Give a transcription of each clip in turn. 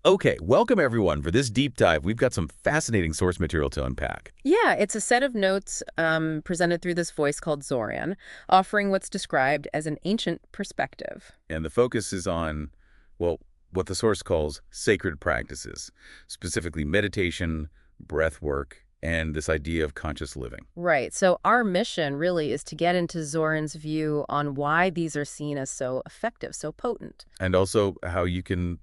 Okay, welcome everyone. For this deep dive, we've got some fascinating source material to unpack. Yeah, it's a set of notes presented through this voice called Zoran, offering what's described as an ancient perspective. And the focus is on, well, what the source calls sacred practices, specifically meditation, breath work, and this idea of conscious living. Right, so our mission really is to get into Zoran's view on why these are seen as so effective, so potent. And also how you can,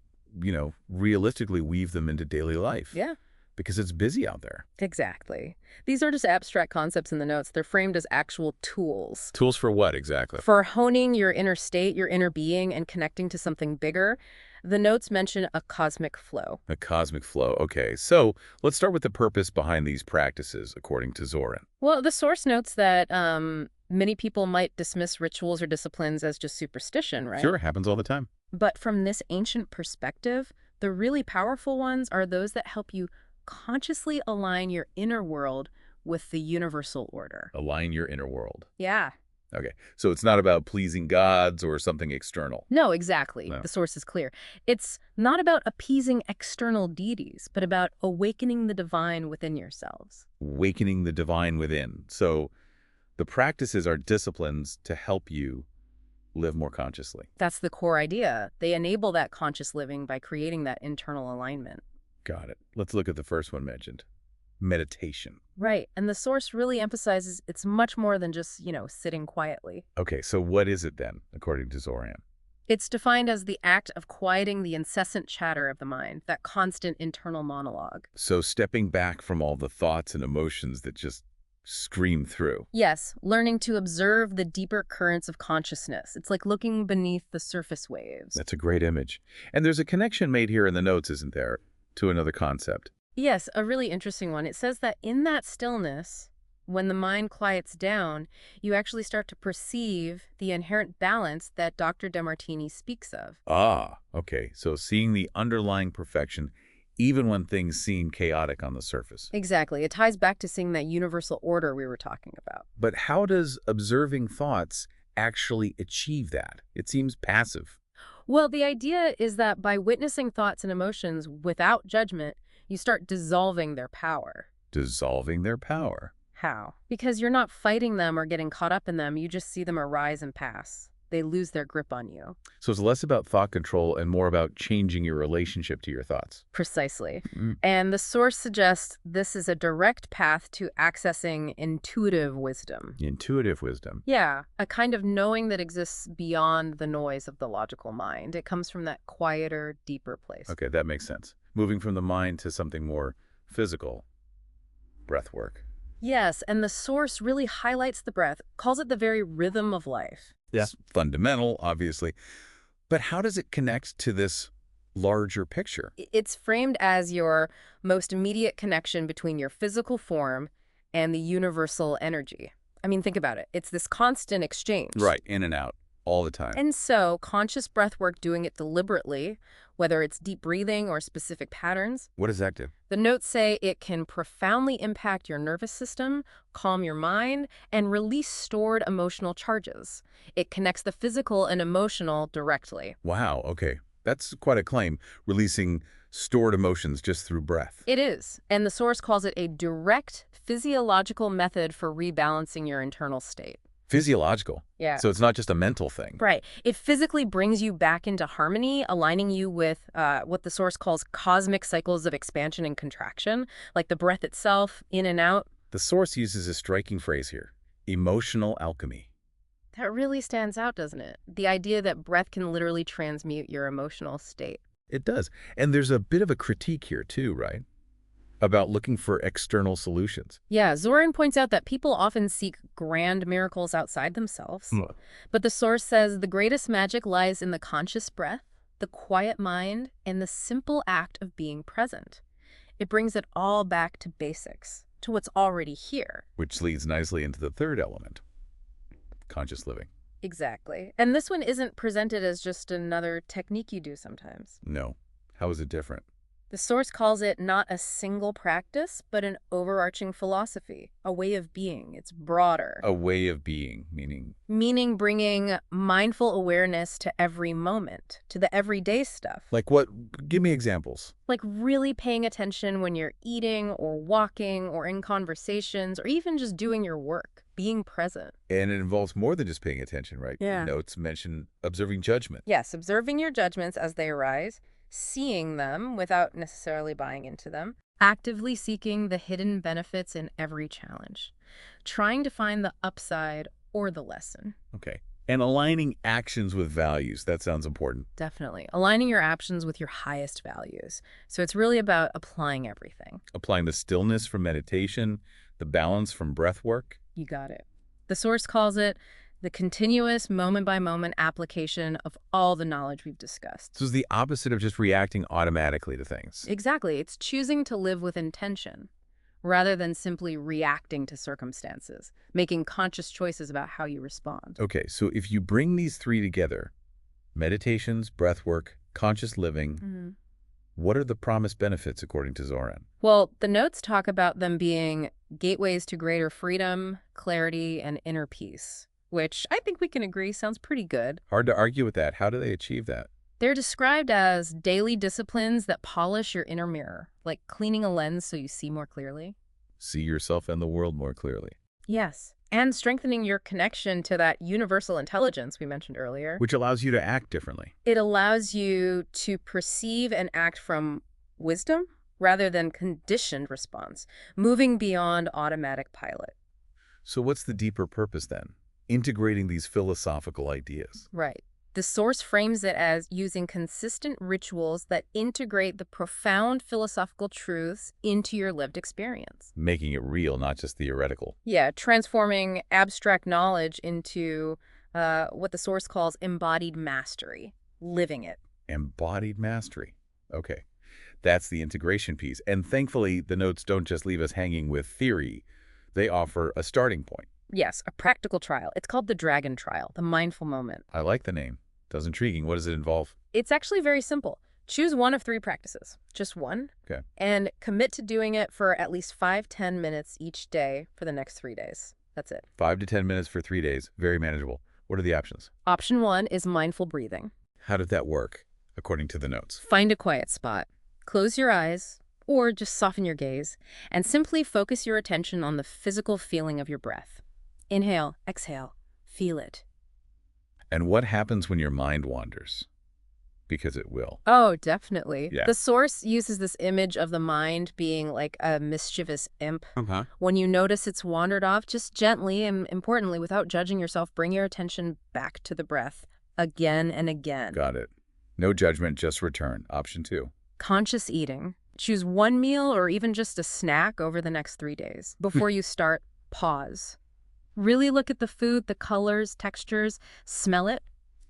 realistically weave them into daily life. Yeah, Because it's busy out there. exactly. These are just abstract concepts in the notes. They're framed as actual tools Tools for what exactly? for honing your inner state, your inner being, and connecting to something bigger. The notes mention a cosmic flow. A cosmic flow. Okay, so let's start with the purpose behind these practices, according to Zoran. Well, the source notes that many people might dismiss rituals or disciplines as just superstition, right? Sure, it happens all the time. But from this ancient perspective, the really powerful ones are those that help you consciously align your inner world with the universal order. Align your inner world. Yeah. Okay, so it's not about pleasing gods or something external. No, exactly. No. The source is clear. It's not about appeasing external deities, but about awakening the divine within yourselves. Awakening the divine within. So the practices are disciplines to help you live more consciously. That's the core idea. They enable that conscious living by creating that internal alignment. Got it. Let's look at the first one mentioned. Meditation. Right. And the source really emphasizes it's much more than just, sitting quietly. Okay, so what is it then, according to Zoran? It's defined as the act of quieting the incessant chatter of the mind, that constant internal monologue. So stepping back from all the thoughts and emotions that just scream through. Yes, learning to observe the deeper currents of consciousness. It's like looking beneath the surface waves. That's a great image. And there's a connection made here in the notes, isn't there, to another concept? Yes, a really interesting one. It says that in that stillness, when the mind quiets down, you actually start to perceive the inherent balance that Dr. DeMartini speaks of. Ah, okay. So seeing the underlying perfection even when things seem chaotic on the surface. Exactly. It ties back to seeing that universal order we were talking about. But how does observing thoughts actually achieve that? It seems passive. Well, the idea is that by witnessing thoughts and emotions without judgment, you start dissolving their power. Dissolving their power. How? Because you're not fighting them or getting caught up in them, you just see them arise and pass. They lose their grip on you. So it's less about thought control and more about changing your relationship to your thoughts. Precisely. Mm. And the source suggests this is a direct path to accessing intuitive wisdom. Intuitive wisdom. Yeah, a kind of knowing that exists beyond the noise of the logical mind. It comes from that quieter, deeper place. Okay, that makes sense. Moving from the mind to something more physical. Breath work. Yes, and the source really highlights the breath, calls it the very rhythm of life. Yeah. It's fundamental, obviously. But how does it connect to this larger picture? It's framed as your most immediate connection between your physical form and the universal energy. I mean, think about it. It's this constant exchange. Right, in and out, all the time. And so, conscious breath work, doing it deliberately, whether it's deep breathing or specific patterns, What does that do? the notes say it can profoundly impact your nervous system, calm your mind, and release stored emotional charges. It connects the physical and emotional directly. Wow, okay. That's quite a claim, releasing stored emotions just through breath. It is, and the source calls it a direct physiological method for rebalancing your internal state. Physiological. Yeah. So it's not just a mental thing. Right. It physically brings you back into harmony, aligning you with what the source calls cosmic cycles of expansion and contraction, like the breath itself, in and out. The source uses a striking phrase here, emotional alchemy. That really stands out, doesn't it? The idea that breath can literally transmute your emotional state. It does. And there's a bit of a critique here too, right? About looking for external solutions. Yeah, Zoran points out that people often seek grand miracles outside themselves. But the source says the greatest magic lies in the conscious breath, the quiet mind, and the simple act of being present. It brings it all back to basics, to what's already here. Which leads nicely into the third element, conscious living. Exactly. And this one isn't presented as just another technique you do sometimes. No. How is it different? The source calls it not a single practice, but an overarching philosophy, a way of being. It's broader. A way of being, meaning? Meaning bringing mindful awareness to every moment, to the everyday stuff. Like what? Give me examples. Like really paying attention when you're eating or walking or in conversations or even just doing your work, being present. And it involves more than just paying attention, right? Yeah. Notes mention observing judgment. Yes, observing your judgments as they arise, seeing them without necessarily buying into them, actively seeking the hidden benefits in every challenge, trying to find the upside or the lesson. Okay. And aligning actions with values. That sounds important. Definitely. Aligning your actions with your highest values. So it's really about applying everything. Applying the stillness from meditation, the balance from breath work. You got it. The source calls it the continuous moment-by-moment application of all the knowledge we've discussed. So it's the opposite of just reacting automatically to things. Exactly. It's choosing to live with intention rather than simply reacting to circumstances, making conscious choices about how you respond. Okay, so if you bring these three together, meditations, breath work, conscious living, what are the promised benefits according to Zoran? Well, the notes talk about them being gateways to greater freedom, clarity, and inner peace, which I think we can agree sounds pretty good. Hard to argue with that. How do they achieve that? They're described as daily disciplines that polish your inner mirror, like cleaning a lens so you see more clearly. See yourself and the world more clearly. Yes. And strengthening your connection to that universal intelligence we mentioned earlier. Which allows you to act differently. It allows you to perceive and act from wisdom rather than conditioned response, moving beyond automatic pilot. So what's the deeper purpose then? Integrating these philosophical ideas. Right. The source frames it as using consistent rituals that integrate the profound philosophical truths into your lived experience. Making it real, not just theoretical. Yeah, transforming abstract knowledge into what the source calls embodied mastery, living it. Embodied mastery. Okay. That's the integration piece. And thankfully, the notes don't just leave us hanging with theory. They offer a starting point. Yes, a practical trial. It's called the Dragon Trial, the mindful moment. I like the name. Sounds intriguing. What does it involve? It's actually very simple. Choose one of 3 practices, just one, Okay. and commit to doing it for at least 5-10 minutes each day for the next 3 days. That's it. 5 to 10 minutes for 3 days. Very manageable. What are the options? Option 1 is mindful breathing. How did that work, according to the notes? Find a quiet spot. Close your eyes, or just soften your gaze, and simply focus your attention on the physical feeling of your breath. Inhale, exhale, feel it. And what happens when your mind wanders? Because it will. Oh, definitely. Yeah. The source uses this image of the mind being like a mischievous imp. When you notice it's wandered off, just gently and importantly, without judging yourself, bring your attention back to the breath again and again. Got it. No judgment, just return. Option 2. Conscious eating. Choose one meal or even just a snack over the next 3 days. Before you start, pause. Really look at the food, the colors, textures, smell it,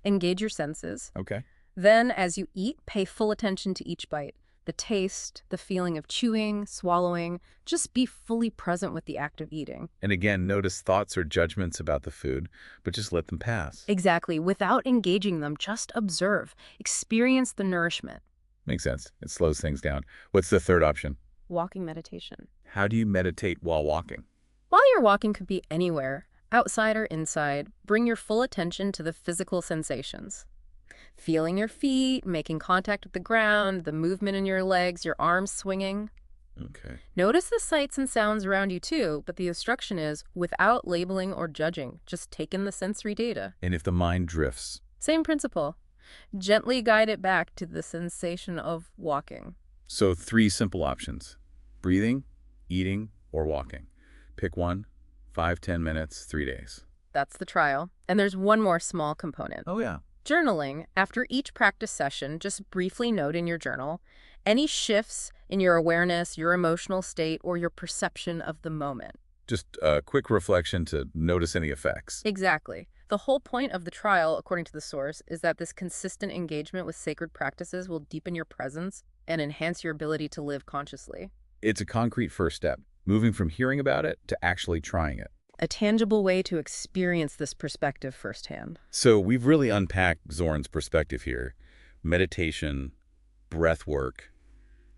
engage your senses. Okay. Then, as you eat, pay full attention to each bite. The taste, the feeling of chewing, swallowing. Just be fully present with the act of eating. And again, notice thoughts or judgments about the food, but just let them pass. Exactly. Without engaging them, just observe. Experience the nourishment. Makes sense. It slows things down. What's the third option? Walking meditation. How do you meditate while walking? While you're walking could be anywhere, outside or inside, bring your full attention to the physical sensations. Feeling your feet, making contact with the ground, the movement in your legs, your arms swinging. Okay. Notice the sights and sounds around you too, but the instruction is without labeling or judging, just take in the sensory data. And if the mind drifts? Same principle. Gently guide it back to the sensation of walking. So 3 simple options. Breathing, eating, or walking. Pick one, 5-10 minutes, 3 days. That's the trial. And there's one more small component. Oh, yeah. Journaling. After each practice session, just briefly note in your journal any shifts in your awareness, your emotional state, or your perception of the moment. Just a quick reflection to notice any effects. Exactly. The whole point of the trial, according to the source, is that this consistent engagement with sacred practices will deepen your presence and enhance your ability to live consciously. It's a concrete first step, moving from hearing about it to actually trying it. A tangible way to experience this perspective firsthand. So we've really unpacked Zoran's perspective here. Meditation, breath work,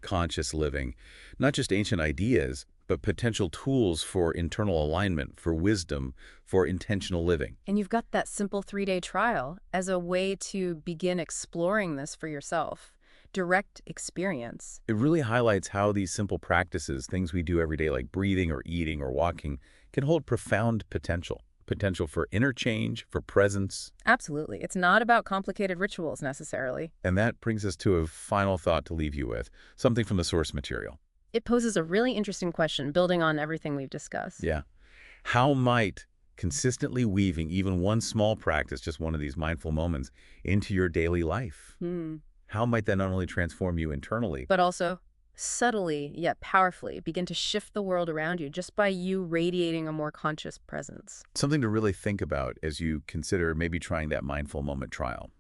conscious living. Not just ancient ideas, but potential tools for internal alignment, for wisdom, for intentional living. And you've got that simple 3-day trial as a way to begin exploring this for yourself. Direct experience. It really highlights how these simple practices, things we do every day like breathing or eating or walking, can hold profound potential. Potential for inner change, for presence. Absolutely. It's not about complicated rituals necessarily. And that brings us to a final thought to leave you with, something from the source material. It poses a really interesting question, building on everything we've discussed. Yeah. How might consistently weaving even one small practice, just one of these mindful moments, into your daily life? How might that not only transform you internally, But also subtly yet powerfully begin to shift the world around you just by you radiating a more conscious presence? something to really think about as you consider maybe trying that mindful moment trial?